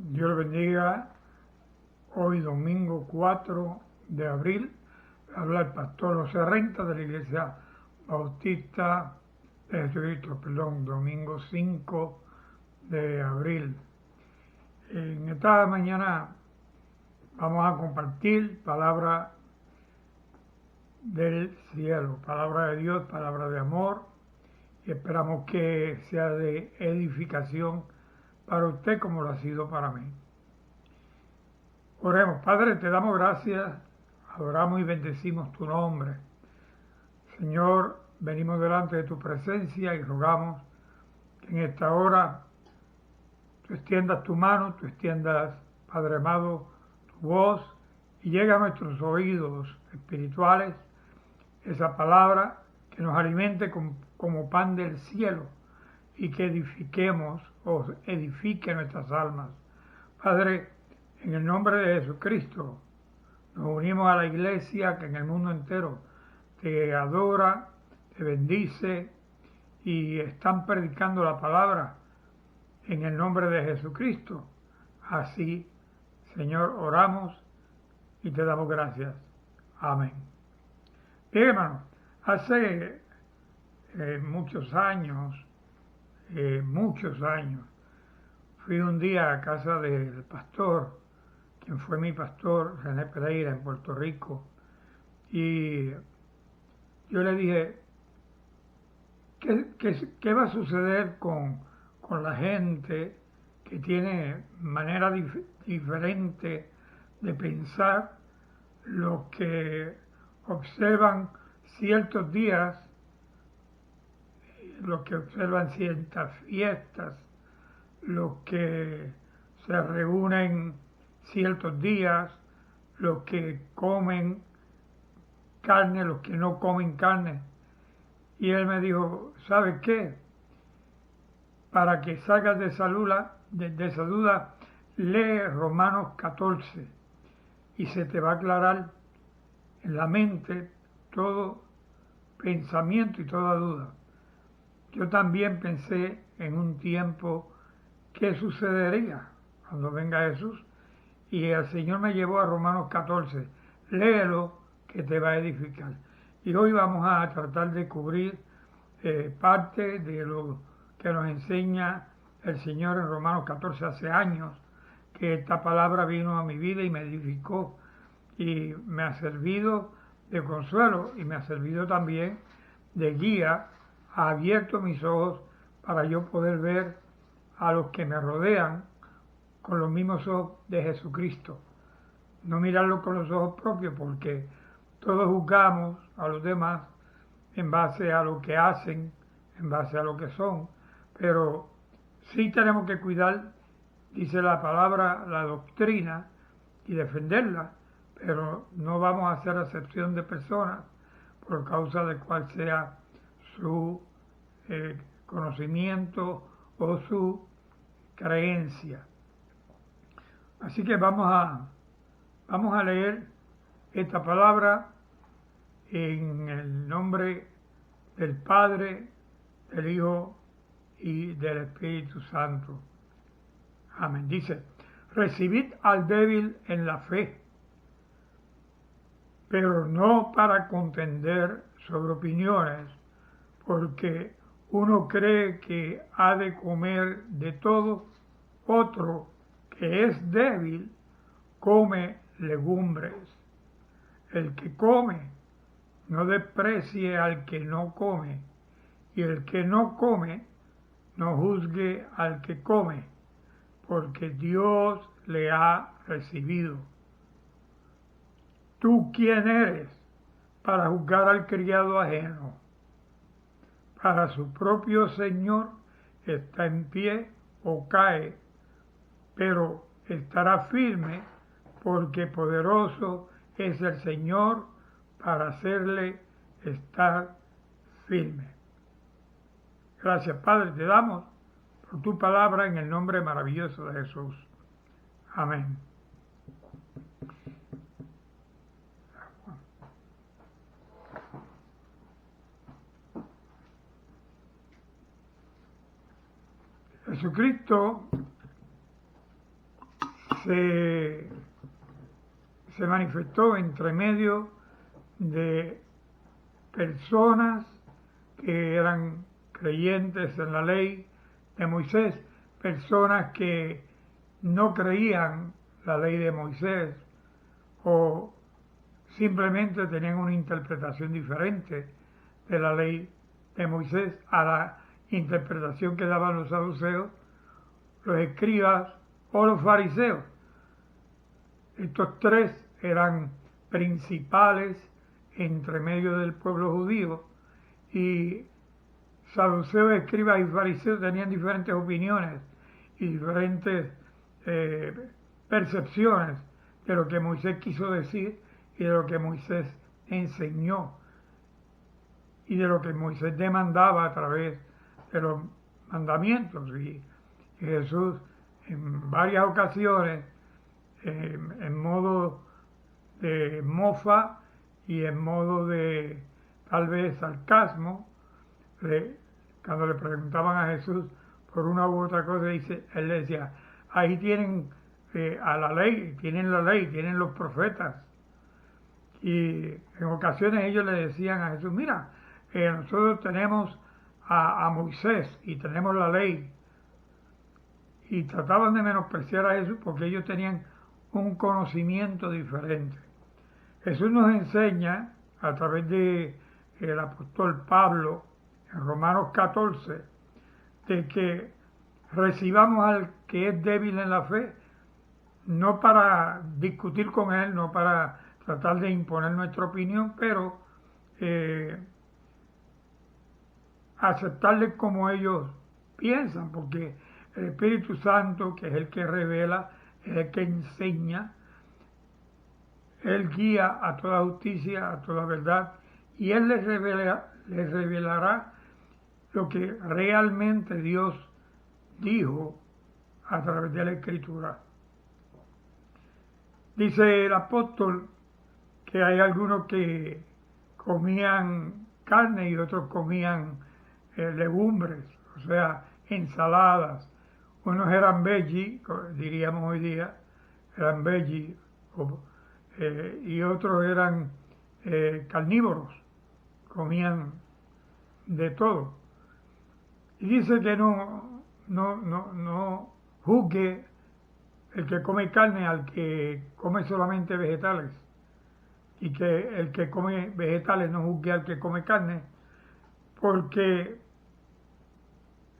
Dios le bendiga. Hoy domingo 4 de abril habla el pastor José Renta de la Iglesia Bautista de Jesucristo, domingo 5 de abril. En esta mañana vamos a compartir palabra del cielo, palabra de Dios, palabra de amor, y esperamos que sea de edificación para usted como lo ha sido para mí. Oremos. Padre, te damos gracias, adoramos y bendecimos tu nombre. Señor, venimos delante de tu presencia y rogamos que en esta hora tú extiendas tu mano, tú extiendas, Padre amado, tu voz y llegue a nuestros oídos espirituales esa palabra que nos alimente como pan del cielo y que edifiquemos o edifique nuestras almas. Padre, en el nombre de Jesucristo, nos unimos a la iglesia que en el mundo entero te adora, te bendice y están predicando la palabra en el nombre de Jesucristo. Así, Señor, oramos y te damos gracias. Amén. Bien, hermano, hace muchos años, fui un día a casa del pastor, quien fue mi pastor, René Pereira, en Puerto Rico, y yo le dije, ¿qué va a suceder con la gente que tiene manera diferente de pensar, los que observan ciertos días, los que observan ciertas fiestas, los que se reúnen ciertos días, los que comen carne, los que no comen carne? Y él me dijo, ¿sabes qué? Para que salgas de esa duda, lee Romanos 14 y se te va a aclarar en la mente todo pensamiento y toda duda. Yo también pensé en un tiempo qué sucedería cuando venga Jesús, y el Señor me llevó a Romanos 14. Léelo, que te va a edificar. Y hoy vamos a tratar de cubrir parte de lo que nos enseña el Señor en Romanos 14 hace años, que esta palabra vino a mi vida y me edificó y me ha servido de consuelo y me ha servido también de guía. Ha abierto mis ojos para yo poder ver a los que me rodean con los mismos ojos de Jesucristo. No mirarlo con los ojos propios, porque todos juzgamos a los demás en base a lo que hacen, en base a lo que son, pero sí tenemos que cuidar, dice la palabra, la doctrina y defenderla, pero no vamos a hacer acepción de personas por causa de cuál sea su conocimiento o su creencia. Así que vamos a leer esta palabra en el nombre del Padre, del Hijo y del Espíritu Santo. Amén. Dice, recibid al débil en la fe, pero no para contender sobre opiniones, porque uno cree que ha de comer de todo, otro que es débil come legumbres. El que come no desprecie al que no come, y el que no come no juzgue al que come, porque Dios le ha recibido. ¿Tú quién eres para juzgar al criado ajeno? Para su propio Señor está en pie o cae, pero estará firme, porque poderoso es el Señor para hacerle estar firme. Gracias, Padre, te damos por tu palabra en el nombre maravilloso de Jesús. Amén. Jesucristo se, se manifestó entre medio de personas que eran creyentes en la ley de Moisés, personas que no creían la ley de Moisés o simplemente tenían una interpretación diferente de la ley de Moisés a la interpretación que daban los saduceos, los escribas o los fariseos. Estos tres eran principales entre medio del pueblo judío, y saduceos, escribas y fariseos tenían diferentes opiniones y diferentes percepciones de lo que Moisés quiso decir y de lo que Moisés enseñó y de lo que Moisés demandaba a través de los mandamientos. Y Jesús en varias ocasiones, en modo de mofa y en modo de tal vez sarcasmo, cuando le preguntaban a Jesús por una u otra cosa, él decía, ahí tienen a la ley, tienen los profetas. Y en ocasiones ellos le decían a Jesús, mira, nosotros tenemos a Moisés y tenemos la ley. Y trataban de menospreciar a Jesús porque ellos tenían un conocimiento diferente. Jesús nos enseña a través de el apóstol Pablo en Romanos 14 de que recibamos al que es débil en la fe, no para discutir con él, no para tratar de imponer nuestra opinión, pero aceptarle como ellos piensan, porque el Espíritu Santo, que es el que revela, es el que enseña, Él guía a toda justicia, a toda verdad, y Él les revelará lo que realmente Dios dijo a través de la Escritura. Dice el apóstol que hay algunos que comían carne y otros comían legumbres, o sea, ensaladas. Unos eran veggie, diríamos hoy día, eran veggie, y otros eran carnívoros, comían de todo. Y dice que no juzgue el que come carne al que come solamente vegetales, y que el que come vegetales no juzgue al que come carne, porque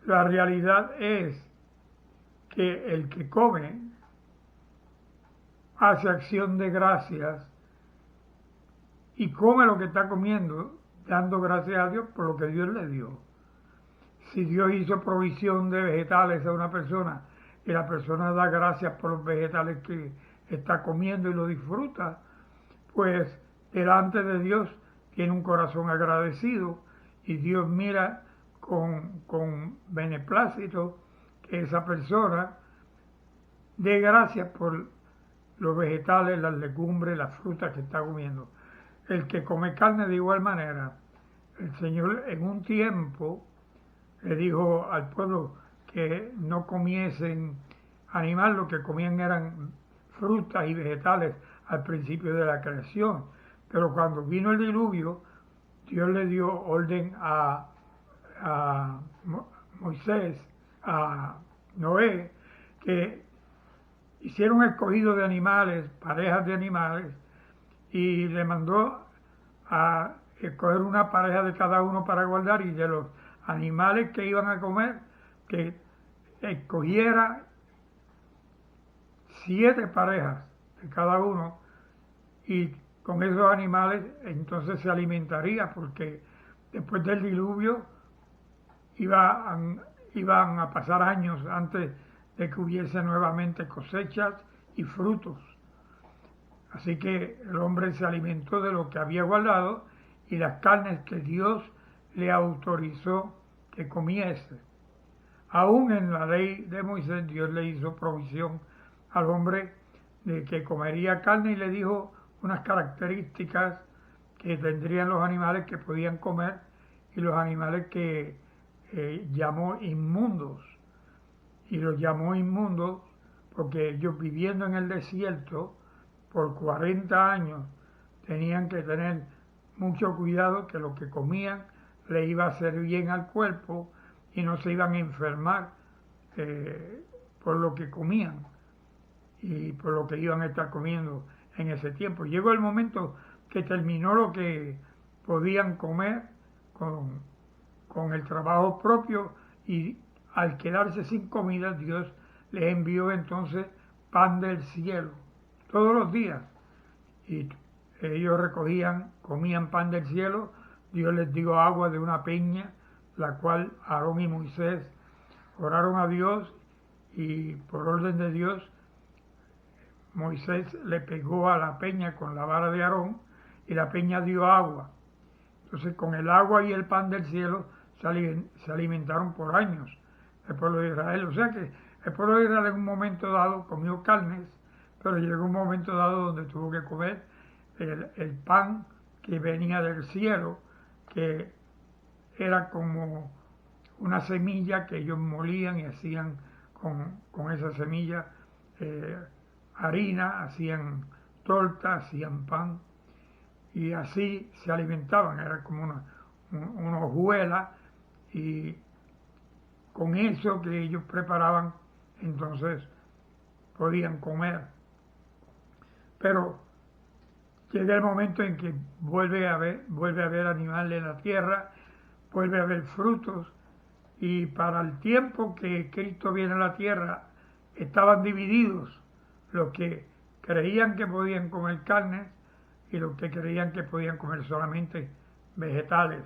la realidad es que el que come hace acción de gracias y come lo que está comiendo, dando gracias a Dios por lo que Dios le dio. Si Dios hizo provisión de vegetales a una persona y la persona da gracias por los vegetales que está comiendo y lo disfruta, pues delante de Dios tiene un corazón agradecido y Dios mira con beneplácito que esa persona dé gracias por los vegetales, las legumbres, las frutas que está comiendo. El que come carne de igual manera. El Señor en un tiempo le dijo al pueblo que no comiesen animal, lo que comían eran frutas y vegetales al principio de la creación. Pero cuando vino el diluvio, Dios le dio orden a Moisés, a Noé, que hicieron escogido de animales, parejas de animales, y le mandó a escoger una pareja de cada uno para guardar, y de los animales que iban a comer, que escogiera 7 parejas de cada uno, y con esos animales entonces se alimentaría, porque después del diluvio iban a pasar años antes de que hubiese nuevamente cosechas y frutos. Así que el hombre se alimentó de lo que había guardado y las carnes que Dios le autorizó que comiese. Aún en la ley de Moisés, Dios le hizo provisión al hombre de que comería carne y le dijo unas características que tendrían los animales que podían comer y los animales que llamó inmundos. Y los llamó inmundos porque ellos viviendo en el desierto por 40 años tenían que tener mucho cuidado que lo que comían le iba a hacer bien al cuerpo y no se iban a enfermar por lo que comían y por lo que iban a estar comiendo en ese tiempo. Llegó el momento que terminó lo que podían comer con el trabajo propio y al quedarse sin comida Dios les envió entonces pan del cielo todos los días y ellos recogían, comían pan del cielo, Dios les dio agua de una peña, la cual Aarón y Moisés oraron a Dios y por orden de Dios Moisés le pegó a la peña con la vara de Aarón y la peña dio agua. Entonces con el agua y el pan del cielo se alimentaron por años el pueblo de Israel. O sea que el pueblo de Israel en un momento dado comió carnes, pero llegó un momento dado donde tuvo que comer el pan que venía del cielo, que era como una semilla que ellos molían y hacían con esa semilla harina, hacían torta, hacían pan y así se alimentaban, era como una hojuela y con eso que ellos preparaban entonces podían comer. Pero llega el momento en que vuelve a haber animales en la tierra, vuelve a haber frutos y para el tiempo que Cristo viene a la tierra estaban divididos los que creían que podían comer carne y los que creían que podían comer solamente vegetales.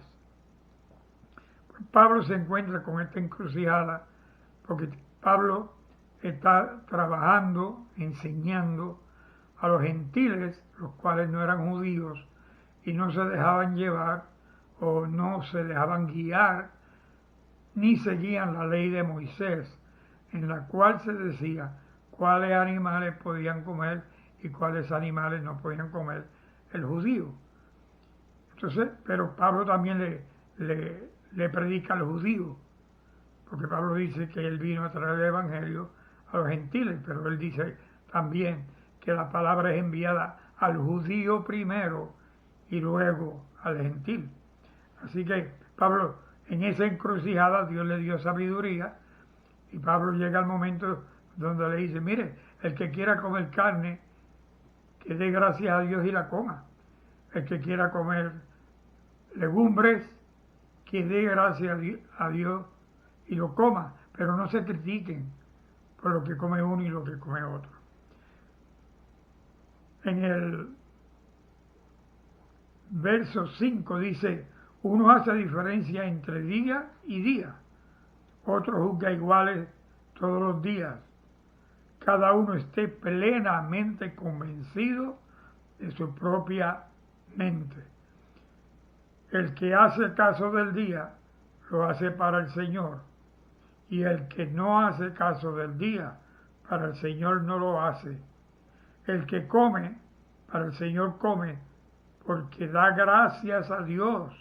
Pablo se encuentra con esta encrucijada porque Pablo está trabajando, enseñando a los gentiles, los cuales no eran judíos y no se dejaban llevar o no se dejaban guiar ni seguían la ley de Moisés, en la cual se decía cuáles animales podían comer y cuáles animales no podían comer el judío. Entonces, pero Pablo también le predica al judío, porque Pablo dice que él vino a traer el evangelio a los gentiles, pero él dice también que la palabra es enviada al judío primero y luego al gentil. Así que Pablo, en esa encrucijada, Dios le dio sabiduría y Pablo llega al momento donde le dice, mire, el que quiera comer carne, que dé gracias a Dios y la coma. El que quiera comer legumbres, que dé gracias a Dios y lo coma, pero no se critiquen por lo que come uno y lo que come otro. En el verso 5 dice, uno hace diferencia entre día y día, otro juzga iguales todos los días. Cada uno esté plenamente convencido de su propia mente. El que hace caso del día, lo hace para el Señor, y el que no hace caso del día, para el Señor no lo hace. El que come, para el Señor come, porque da gracias a Dios.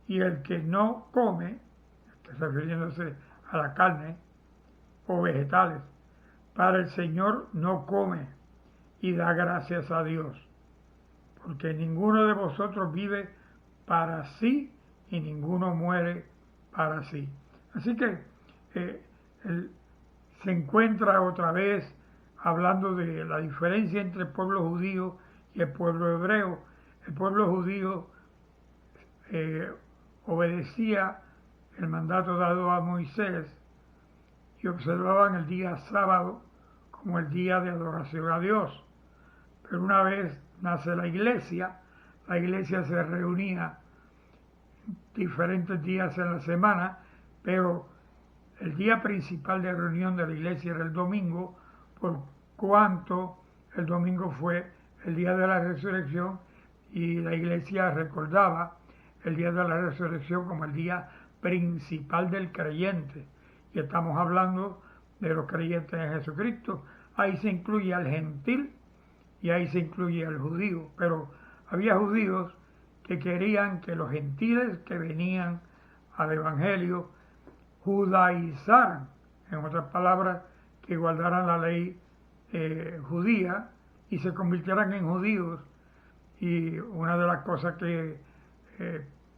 Y el que no come, refiriéndose a la carne o vegetales, para el Señor no come y da gracias a Dios, porque ninguno de vosotros vive para sí y ninguno muere para sí. Así que él se encuentra otra vez hablando de la diferencia entre el pueblo judío y el pueblo hebreo. El pueblo judío obedecía el mandato dado a Moisés y observaban el día sábado como el día de adoración a Dios. Pero una vez nace la iglesia se reunía diferentes días en la semana, pero el día principal de reunión de la iglesia era el domingo, por cuanto el domingo fue el día de la resurrección y la iglesia recordaba el día de la resurrección como el día principal del creyente. Y estamos hablando de los creyentes en Jesucristo. Ahí se incluye al gentil y ahí se incluye al judío. Pero había judíos que querían que los gentiles que venían al evangelio judaizaran. En otras palabras, que guardaran la ley judía y se convirtieran en judíos. Y una de las cosas que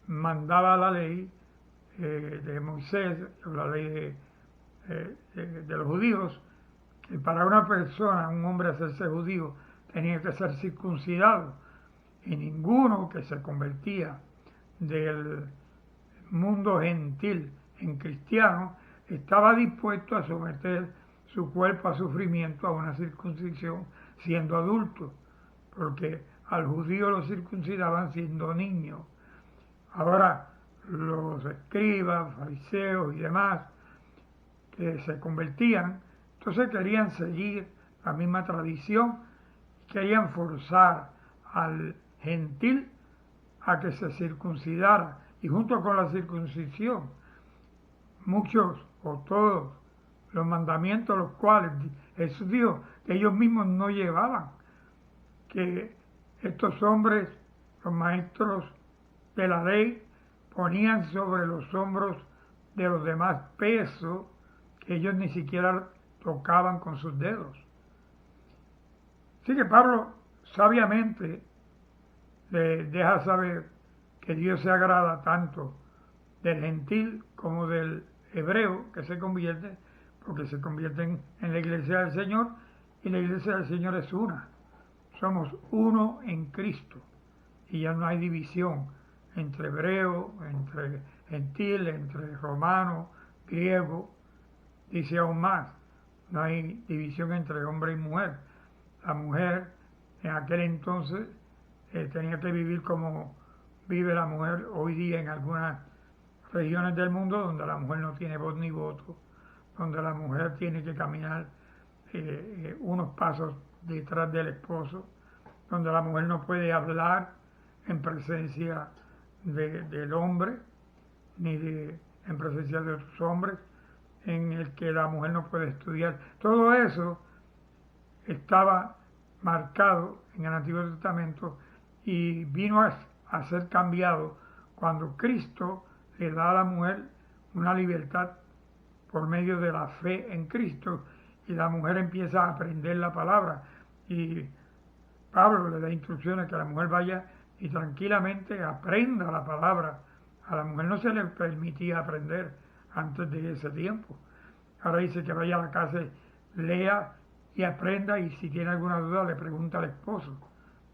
mandaba la ley de Moisés, la ley de los judíos, que para una persona, un hombre hacerse judío, tenía que ser circuncidado, y ninguno que se convertía del mundo gentil en cristiano estaba dispuesto a someter su cuerpo a sufrimiento a una circuncisión siendo adulto, porque al judío lo circuncidaban siendo niño. Ahora los escribas, fariseos y demás que se convertían, entonces querían seguir la misma tradición, querían forzar al gentil a que se circuncidara, y junto con la circuncisión muchos o todos los mandamientos los cuales Jesús dijo que ellos mismos no llevaban, que estos hombres, los maestros de la ley, ponían sobre los hombros de los demás peso que ellos ni siquiera tocaban con sus dedos. Así que Pablo sabiamente le deja saber que Dios se agrada tanto del gentil como del hebreo que se convierte, porque se convierten en la iglesia del Señor, y la iglesia del Señor es una. Somos uno en Cristo y ya no hay división entre hebreo, entre gentil, entre romano, griego. Dice aún más, no hay división entre hombre y mujer. La mujer en aquel entonces tenía que vivir como vive la mujer hoy día en algunas regiones del mundo, donde la mujer no tiene voz ni voto, donde la mujer tiene que caminar unos pasos detrás del esposo, donde la mujer no puede hablar en presencia del hombre, ni en presencia de otros hombres, en el que la mujer no puede estudiar. Todo eso estaba marcado en el Antiguo Testamento y vino a ser cambiado cuando Cristo le da a la mujer una libertad por medio de la fe en Cristo, y la mujer empieza a aprender la palabra, y Pablo le da instrucciones que la mujer vaya y tranquilamente aprenda la palabra. A la mujer no se le permitía aprender antes de ese tiempo. Ahora dice que vaya a la casa, lea y aprenda, y si tiene alguna duda le pregunta al esposo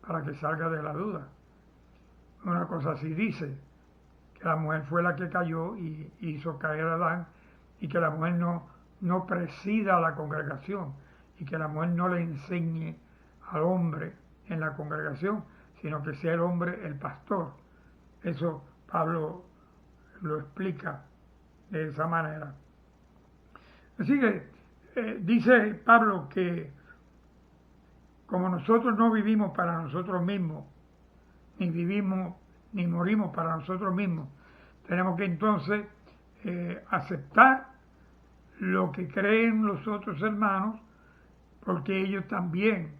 para que salga de la duda. Una cosa así dice, que la mujer fue la que cayó y hizo caer a Adán, y que la mujer no presida la congregación, y que la mujer no le enseñe al hombre en la congregación, sino que sea el hombre el pastor. Eso Pablo lo explica de esa manera. Así que dice Pablo que como nosotros no vivimos para nosotros mismos, ni vivimos ni morimos para nosotros mismos, tenemos que entonces aceptar lo que creen los otros hermanos, porque ellos también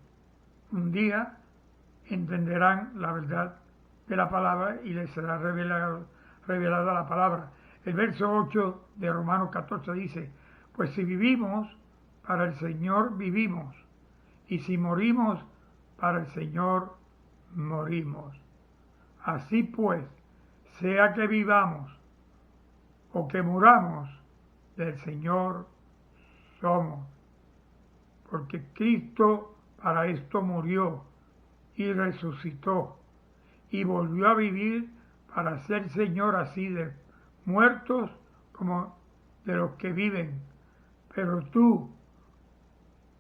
un día entenderán la verdad de la palabra y les será revelada la palabra. El verso 8 de Romanos 14 dice, pues si vivimos, para el Señor vivimos, y si morimos, para el Señor morimos. Así pues, sea que vivamos o que muramos, del Señor somos, porque Cristo para esto murió y resucitó y volvió a vivir para ser Señor así de muertos como de los que viven. Pero tú,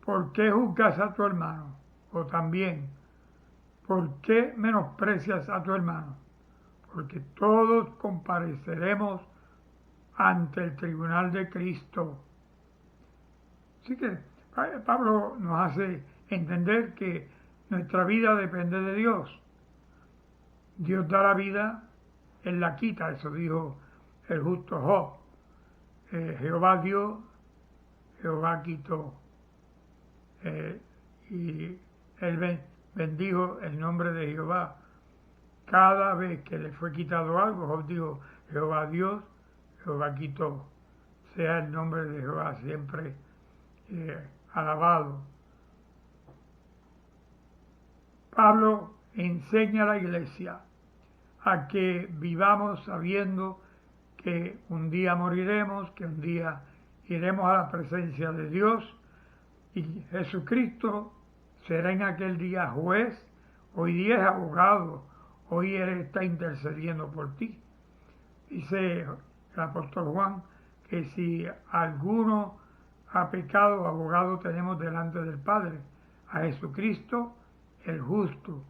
¿por qué juzgas a tu hermano? O también, ¿por qué menosprecias a tu hermano? Porque todos compareceremos ante el tribunal de Cristo. Así que Pablo nos hace entender que nuestra vida depende de Dios. Dios da la vida, Él la quita, eso dijo el justo Job. Jehová dio, Jehová quitó. Y Él bendijo el nombre de Jehová. Cada vez que le fue quitado algo, Job dijo, Jehová Dios, Jehová quitó. Sea el nombre de Jehová siempre alabado. Pablo enseña a la iglesia a que vivamos sabiendo que un día moriremos, que un día iremos a la presencia de Dios y Jesucristo será en aquel día juez. Hoy día es abogado, hoy Él está intercediendo por ti. Dice el apóstol Juan que si alguno ha pecado, abogado tenemos delante del Padre, a Jesucristo el justo.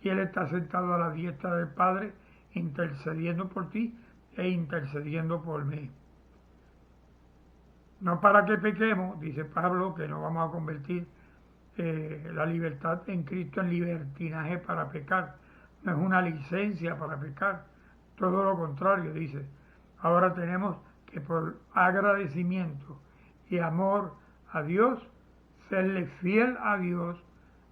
Y Él está sentado a la diestra del Padre, intercediendo por ti e intercediendo por mí. No para que pequemos, dice Pablo, que no vamos a convertir la libertad en Cristo en libertinaje para pecar. No es una licencia para pecar, todo lo contrario, dice. Ahora tenemos que por agradecimiento y amor a Dios, serle fiel a Dios,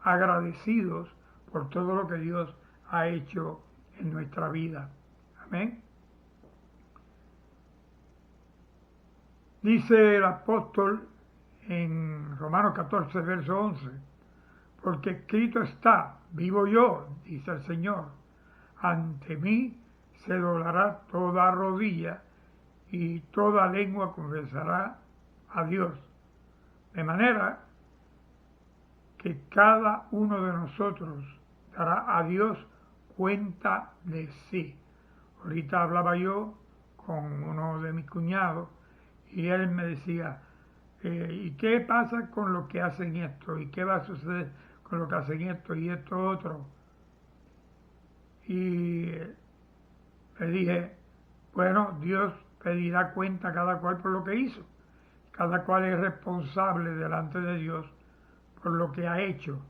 agradecidos por todo lo que Dios ha hecho en nuestra vida. Amén. Dice el apóstol en Romanos 14, verso 11, porque escrito está, vivo yo, dice el Señor, ante mí se doblará toda rodilla y toda lengua confesará a Dios. De manera que cada uno de nosotros dará a Dios cuenta de sí. Ahorita hablaba yo con uno de mis cuñados y él me decía, ¿y qué pasa con los que hacen esto? ¿Y qué va a suceder con los que hacen esto y esto otro? Y le dije, bueno, Dios pedirá cuenta a cada cual por lo que hizo. Cada cual es responsable delante de Dios por lo que ha hecho.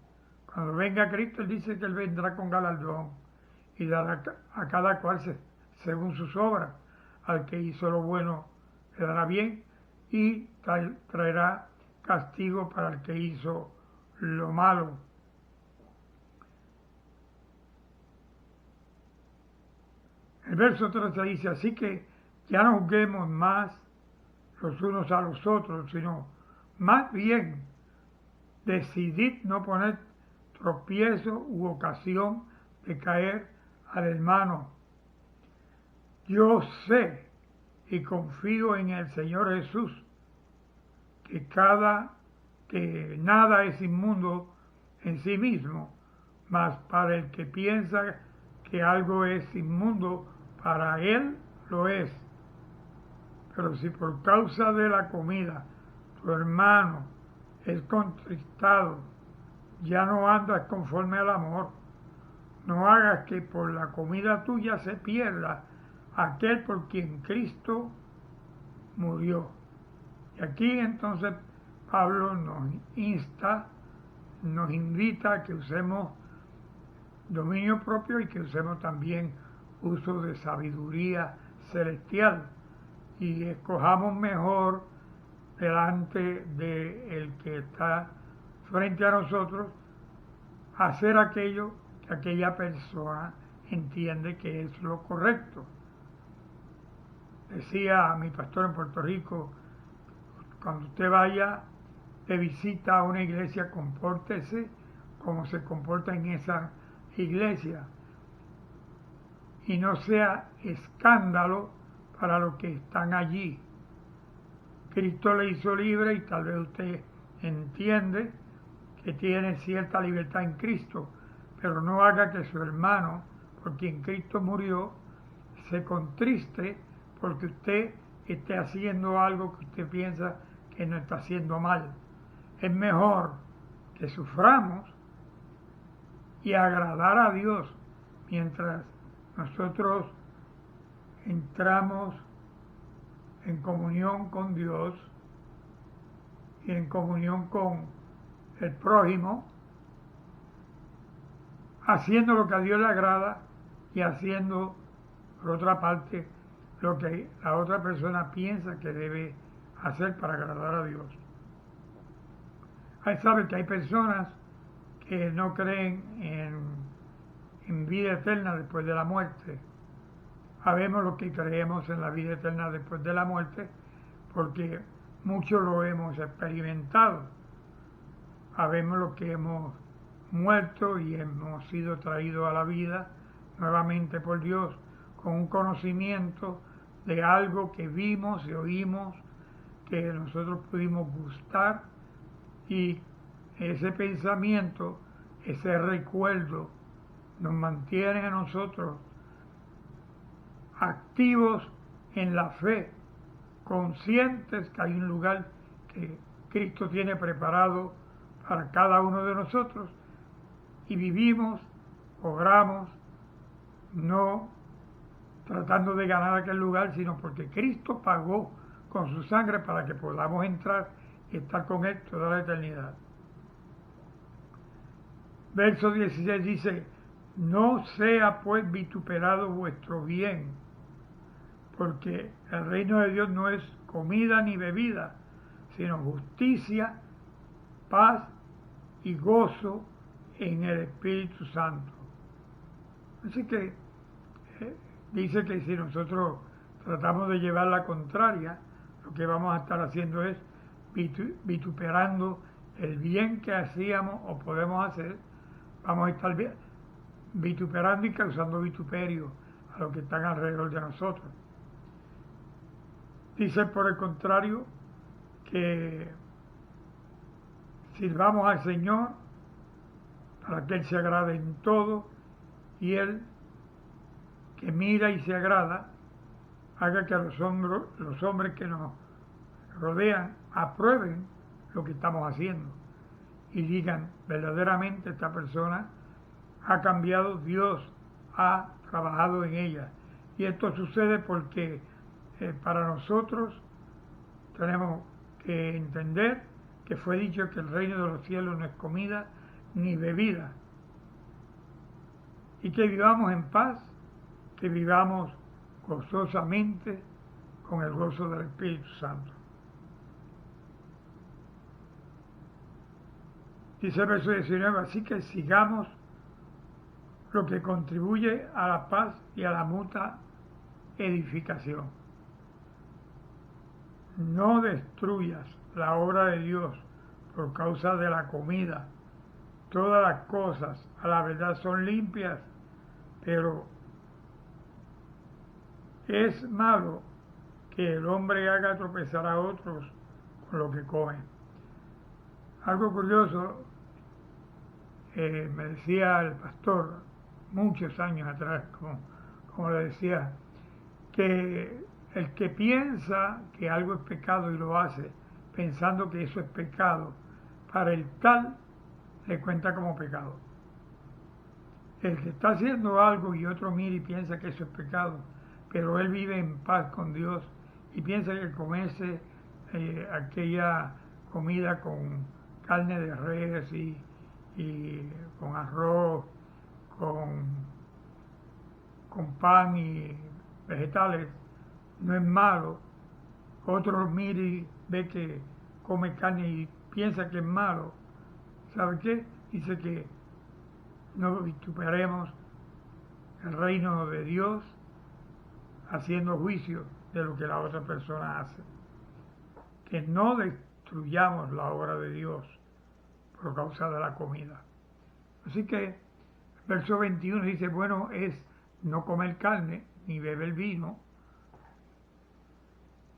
Cuando venga Cristo, Él dice que Él vendrá con galardón y dará a cada cual según sus obras. Al que hizo lo bueno le dará bien y traerá castigo para el que hizo lo malo. El verso 13 dice, así que ya no juzguemos más los unos a los otros, sino más bien decidid no poner tropiezo u ocasión de caer al hermano. Yo sé y confío en el Señor Jesús que nada es inmundo en sí mismo, mas para el que piensa que algo es inmundo, para él lo es. Pero si por causa de la comida tu hermano es contristado, ya no andas conforme al amor. No hagas que por la comida tuya se pierda aquel por quien Cristo murió. Y aquí entonces Pablo nos invita a que usemos dominio propio y que usemos también uso de sabiduría celestial y escojamos mejor delante del que está frente a nosotros hacer aquello que aquella persona entiende que es lo correcto. Decía mi pastor en Puerto Rico, cuando usted vaya de visita a una iglesia, compórtese como se comporta en esa iglesia y no sea escándalo para los que están allí. Cristo le hizo libre y tal vez usted entiende que tiene cierta libertad en Cristo, pero no haga que su hermano, por quien Cristo murió, se contriste porque usted esté haciendo algo que usted piensa que no está haciendo mal. Es mejor que suframos y agradar a Dios mientras nosotros entramos en comunión con Dios y en comunión con el prójimo, haciendo lo que a Dios le agrada y haciendo, por otra parte, lo que la otra persona piensa que debe hacer para agradar a Dios. Ahí sabe que hay personas que no creen en vida eterna después de la muerte. Sabemos lo que creemos en la vida eterna después de la muerte, porque muchos lo hemos experimentado. Sabemos lo que hemos muerto y hemos sido traídos a la vida nuevamente por Dios con un conocimiento de algo que vimos y oímos, que nosotros pudimos gustar, y ese pensamiento, ese recuerdo nos mantiene a nosotros activos en la fe, conscientes que hay un lugar que Cristo tiene preparado para cada uno de nosotros, y vivimos, obramos, no tratando de ganar aquel lugar, sino porque Cristo pagó con su sangre para que podamos entrar y estar con Él toda la eternidad. Verso 16 dice: no sea pues vituperado vuestro bien, porque el reino de Dios no es comida ni bebida, sino justicia, paz y gozo en el Espíritu Santo. Así que dice que si nosotros tratamos de llevar la contraria, lo que vamos a estar haciendo es vituperando el bien que hacíamos o podemos hacer. Vamos a estar vituperando y causando vituperio a los que están alrededor de nosotros. Dice por el contrario que sirvamos al Señor para que Él se agrade en todo, y Él, que mira y se agrada, haga que los hombres que nos rodean aprueben lo que estamos haciendo y digan: verdaderamente esta persona ha cambiado, Dios ha trabajado en ella. Y esto sucede porque para nosotros tenemos que entender que fue dicho que el reino de los cielos no es comida ni bebida, y que vivamos en paz, que vivamos gozosamente con el gozo del Espíritu Santo. Dice el verso 19: así que sigamos lo que contribuye a la paz y a la mutua edificación. No destruyas la obra de Dios por causa de la comida. Todas las cosas a la verdad son limpias, pero es malo que el hombre haga tropezar a otros con lo que come. Algo curioso, me decía el pastor muchos años atrás, como le decía, que el que piensa que algo es pecado y lo hace pensando que eso es pecado, para el tal le cuenta como pecado. El que está haciendo algo y otro mira y piensa que eso es pecado, pero él vive en paz con Dios y piensa que comerse aquella comida con carne de res y con arroz, con pan y vegetales, no es malo. Otro mira y ve que come carne y piensa que es malo. ¿Sabe qué? Dice que no vituperemos el reino de Dios haciendo juicio de lo que la otra persona hace. Que no destruyamos la obra de Dios por causa de la comida. Así que verso 21 dice: bueno es no comer carne, ni beber vino,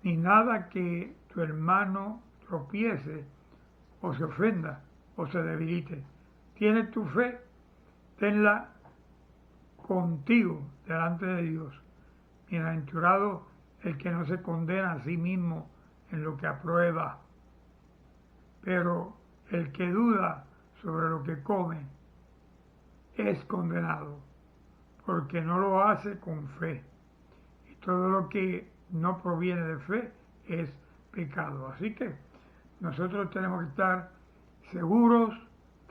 ni nada que tu hermano tropiece o se ofenda o se debilite. Tienes tu fe, tenla contigo delante de Dios. Bienaventurado el que no se condena a sí mismo en lo que aprueba, pero el que duda sobre lo que come es condenado, porque no lo hace con fe. Y todo lo que no proviene de fe es pecado. Así que nosotros tenemos que estar seguros,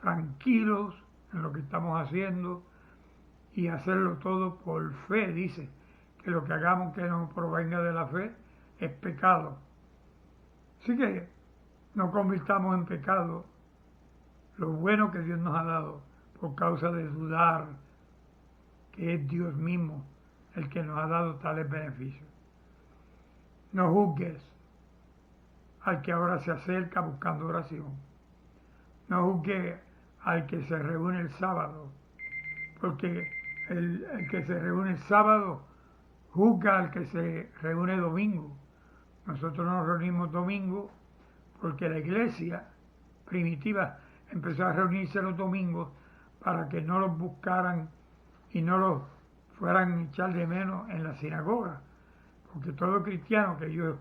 tranquilos en lo que estamos haciendo y hacerlo todo por fe. Dice que lo que hagamos que no provenga de la fe es pecado. Así que no convirtamos en pecado lo bueno que Dios nos ha dado por causa de dudar que es Dios mismo el que nos ha dado tales beneficios. No juzgues al que ahora se acerca buscando oración. No juzgue al que se reúne el sábado, porque el que se reúne el sábado juzga al que se reúne domingo. Nosotros nos reunimos domingo porque la iglesia primitiva empezó a reunirse los domingos para que no los buscaran y no los fueran a echar de menos en la sinagoga, porque todo cristiano que ellos,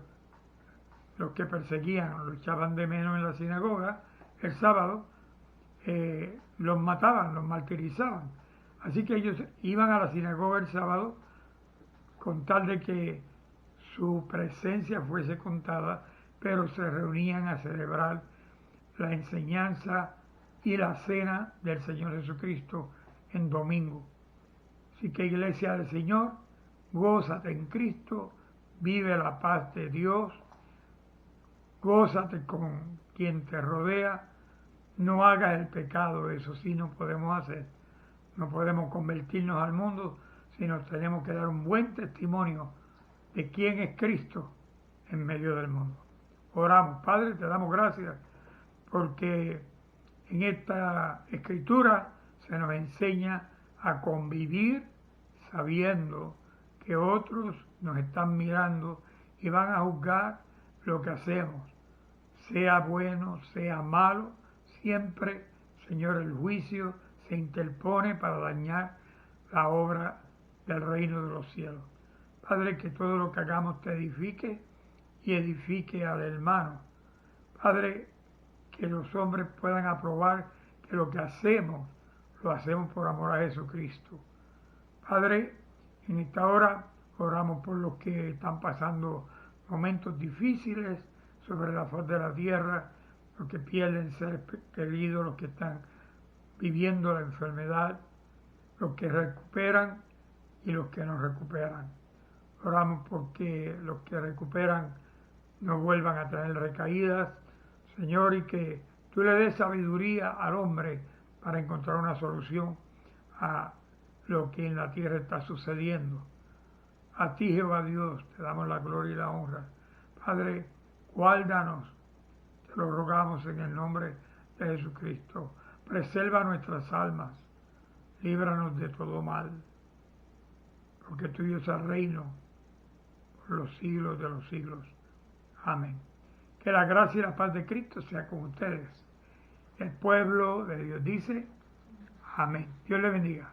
los que perseguían, lo echaban de menos en la sinagoga el sábado, los mataban, los martirizaban. Así que ellos iban a la sinagoga el sábado con tal de que su presencia fuese contada, pero se reunían a celebrar la enseñanza y la cena del Señor Jesucristo en domingo. Así que iglesia del Señor, gózate en Cristo, vive la paz de Dios, gózate con quien te rodea, no hagas el pecado, eso sí no podemos hacer. No podemos convertirnos al mundo, sino tenemos que dar un buen testimonio de quién es Cristo en medio del mundo. Oramos, Padre, te damos gracias porque en esta escritura se nos enseña a convivir sabiendo que otros nos están mirando y van a juzgar lo que hacemos, sea bueno, sea malo, siempre, Señor, el juicio se interpone para dañar la obra del reino de los cielos. Padre, que todo lo que hagamos te edifique y edifique al hermano. Padre, que los hombres puedan aprobar que lo que hacemos, lo hacemos por amor a Jesucristo. Padre, en esta hora oramos por los que están pasando momentos difíciles sobre la faz de la tierra, los que pierden seres queridos, los que están viviendo la enfermedad, los que recuperan y los que no recuperan. Oramos porque los que recuperan no vuelvan a tener recaídas, Señor, y que tú le des sabiduría al hombre para encontrar una solución a lo que en la tierra está sucediendo. A ti, Jehová Dios, te damos la gloria y la honra. Padre, guárdanos, te lo rogamos en el nombre de Jesucristo. Preserva nuestras almas, líbranos de todo mal, porque tuyo es el reino por los siglos de los siglos. Amén. Que la gracia y la paz de Cristo sea con ustedes. El pueblo de Dios dice, amén. Dios le bendiga.